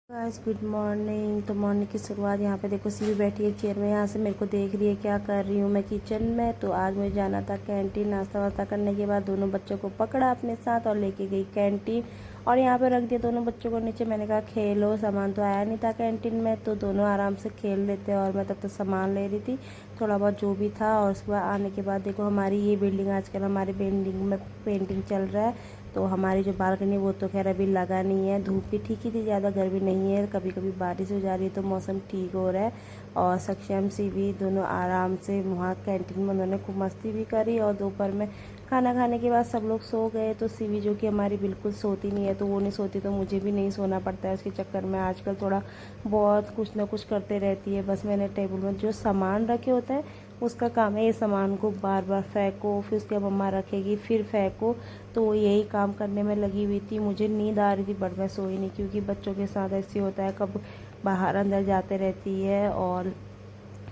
Guys good morning. तो morning की शुरुआत यहाँ पे देखो सीवी बैठी है चेयर में, यहाँ से मेरे को देख रही है क्या कर रही हूँ मैं किचन में। तो आज मुझे जाना था कैंटीन। नाश्ता वास्ता करने के बाद दोनों बच्चों को पकड़ा अपने साथ और लेके गई कैंटीन और यहाँ पे रख दिया दोनों बच्चों को नीचे। मैंने कहा खेलो, सामान तो आया नहीं था कैंटीन में तो दोनों आराम से खेल लेते। और मैं तब तक सामान ले रही थी थोड़ा बहुत जो भी था। और उसके बाद आने के बाद देखो हमारी ये बिल्डिंग, आजकल हमारी बिल्डिंग में पेंटिंग चल रहा है। तो हमारी जो बालकनी वो तो खैर अभी लगा नहीं है, धूप भी ठीक ही थी, ज़्यादा गर्मी नहीं है, कभी कभी बारिश हो जा रही है तो मौसम ठीक हो रहा है। और सक्षम सी भी दोनों आराम से वहाँ कैंटीन में उन्होंने खूब मस्ती भी करी। और दोपहर में खाना खाने के बाद सब लोग सो गए। तो सीवी जो कि हमारी बिल्कुल सोती नहीं है, तो वो नहीं सोती तो मुझे भी नहीं सोना पड़ता है उसके चक्कर में। आजकल थोड़ा बहुत कुछ ना कुछ करते रहती है। बस मैंने टेबल में जो सामान रखे होते हैं उसका काम है ये सामान को बार बार फेंको, फिर उसके मम्मा रखेगी फिर फेंको। तो वो यही काम करने में लगी हुई थी। मुझे नींद आ रही थी बट मैं सोई नहीं, क्योंकि बच्चों के साथ ऐसे होता है, कब बाहर अंदर जाते रहती है। और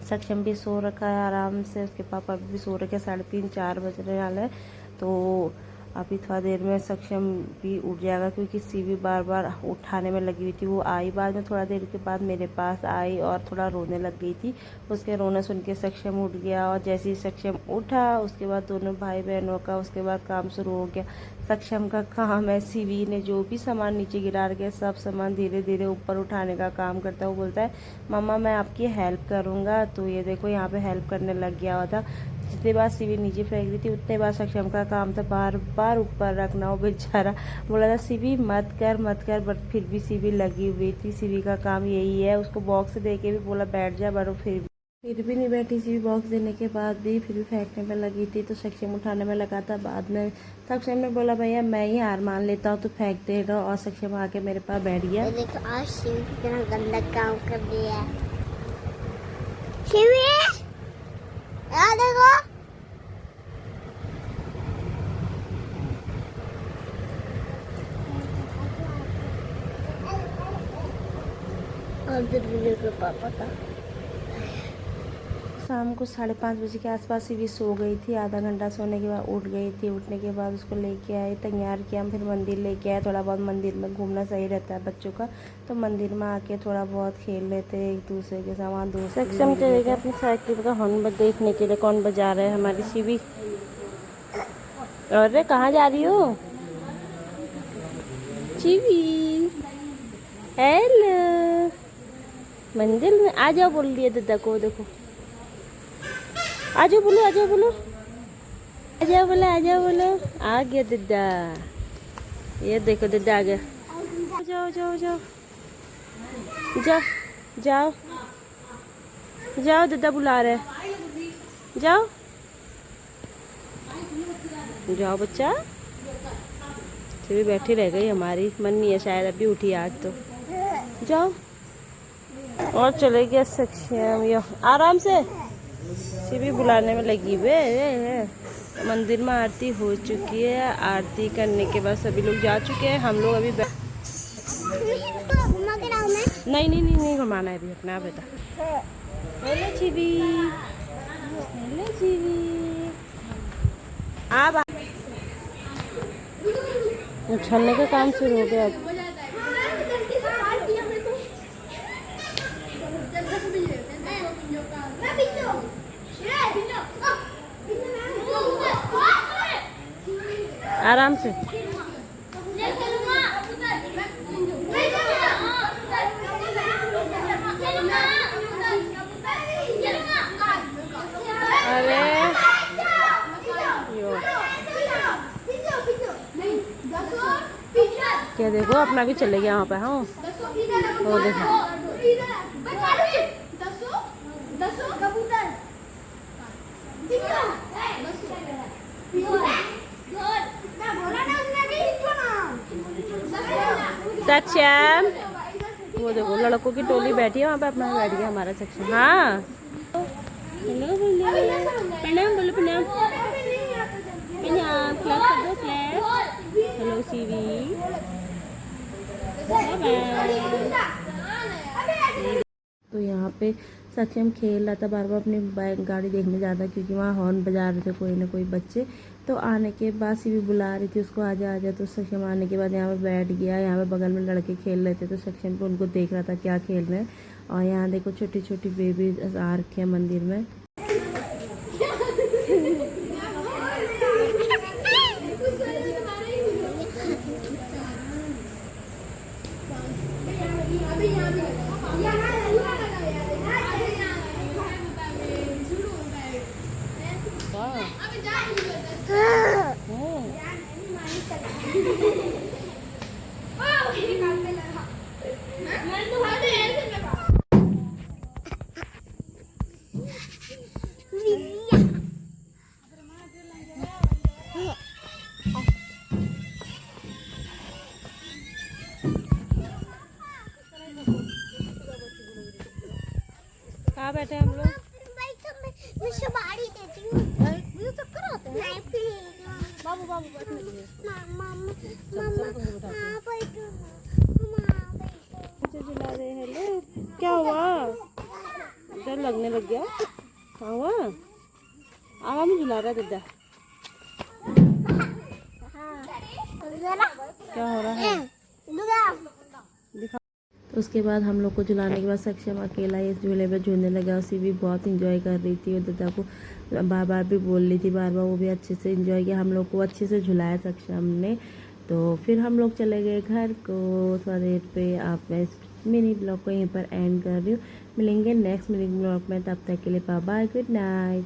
सक्षम भी सो रखा है आराम से, उसके पापा भी सो रखे, 3:30-4 बजने वाले हैं। तो अभी थोड़ा देर में सक्षम भी उठ जाएगा, क्योंकि सीवी बार बार उठाने में लगी हुई थी। वो आई बाद में, थोड़ा देर के बाद मेरे पास आई और थोड़ा रोने लग गई थी। उसके रोना सुन के सक्षम उठ गया और जैसे ही सक्षम उठा उसके बाद दोनों भाई बहनों का उसके बाद काम शुरू हो गया। सक्षम का काम है, सीवी ने जो भी सामान नीचे गिरा के सब सामान धीरे धीरे ऊपर उठाने का काम करता है। वो बोलता है मम्मा मैं आपकी हेल्प करूँगा। तो ये देखो यहाँ पे हेल्प करने लग गया हुआ था। जितनी बार सीवी नीचे फेंक रही थी उतने बार सक्षम का काम था बार बार ऊपर रखना। वो बेचारा बोला था सीवी मत कर, बट फिर भी सीवी लगी हुई थी। सीवी का काम यही है। उसको बॉक्स दे के भी बोला बैठ जा, बट फिर भी नहीं बैठी। सीवी बॉक्स देने के बाद भी फिर भी फेंकने में लगी थी। तो सक्षम उठाने में लगा था। बाद में सक्षम ने बोला भैया मैं ही हार मान लेता हूँ, तो फेंक दे रहा। और सक्षम आके मेरे पास बैठ गया। देखो आज शिवी कितना गंदा काम कर दिया है। शिवी यार देखो और पापा का शाम को 5:30 बजे के आसपास सीवी सो गई थी। आधा घंटा सोने के बाद उठ गई थी। उठने के बाद उसको लेके आए, तैयार किया, फिर मंदिर लेके आए। थोड़ा बहुत मंदिर में घूमना सही रहता है बच्चों का, तो मंदिर में आके थोड़ा बहुत खेल लेते हैं एक दूसरे के साथ। दोस्त सक्षम चले गए अपनी साइकिल का हॉर्न देखने के लिए कौन बजा रहा है हमारी सीवी। अरे कहाँ जा रही हो सीवी? हेलो, मंदिर में आ जाओ बोल दिया दादा को। देखो आ जाओ बोलो, आ जाओ बोलो, आ जाओ बोलो, आ जाओ बोलो। आ गया दादा, ये देखो दादा आ गया। जाओ जाओ जाओ जाओ जाओ जाओ, दादा बुला रहे, जाओ जाओ बच्चा। फिर बैठी रह गई हमारी, मन नहीं है शायद अभी उठी आज तो। जाओ। और चले गया सक्षम, यो आराम से। सीवी बुलाने में लगी वे। मंदिर में आरती हो चुकी है। आरती करने के बाद सभी लोग जा चुके हैं। हम लोग अभी नहीं नहीं नहीं नहीं घुमाना है अभी अपना बेटा। Hello CV, hello CV. अब उछलने का काम शुरू हो गया। आराम से। अरे क्या देखो अपना भी चले गया वहाँ पे। हाँ वो देखो सक्षम, वो देखो लड़कों की टोली बैठी है वहाँ पे, अपना बैठ गया हमारा सक्षम। हाँ हेलो बोलो, प्रणाम बोलो, प्रणाम प्रणाम, क्लैप कर दो, क्लैप। हेलो सीवी, तो यहाँ पे सक्षम खेल रहा था, बार बार अपनी बाइक गाड़ी देखने जाता, क्योंकि वहाँ हॉर्न बजा रहे थे कोई ना कोई बच्चे। तो आने के बाद सी भी बुला रही थी उसको, आजा आजा। तो सक्षम आने के बाद यहाँ पे बैठ गया। यहाँ पे बगल में लड़के खेल रहे थे तो सक्षम पे उनको देख रहा था क्या खेल रहे हैं। और यहाँ देखो छोटी छोटी बेबी आ रखे हैं मंदिर में। कहाँ बैठे हम लोग? मैं सुपारी देती हूँ। मुझे चक्कर आता है। नहीं प्लीज। बाबू बाबू बैठने के लिए। मामा मुझे झुला रहे हैं लोग। क्या हुआ? डर लगने लग गया? क्या हुआ? आवा में झुला रहा है दद्दा। क्या हो रहा है? दिखा। उसके बाद हम लोग को झुलाने के बाद सक्षम अकेला इस झूले पे झूलने लगा। उसी भी बहुत इंजॉय कर रही थी और दादा को बार बार भी बोल रही थी, बार बार वो भी अच्छे से इंजॉय किया। हम लोग को अच्छे से झुलाया सक्षम ने। तो फिर हम लोग चले गए घर को। थोड़ा देर पे आप मैं इस मिनी ब्लॉग को यहीं पर एंड कर रही हूँ। मिलेंगे नेक्स्ट मिनी ब्लॉग में, तब तक के लिए बाय बाय, गुड नाइट।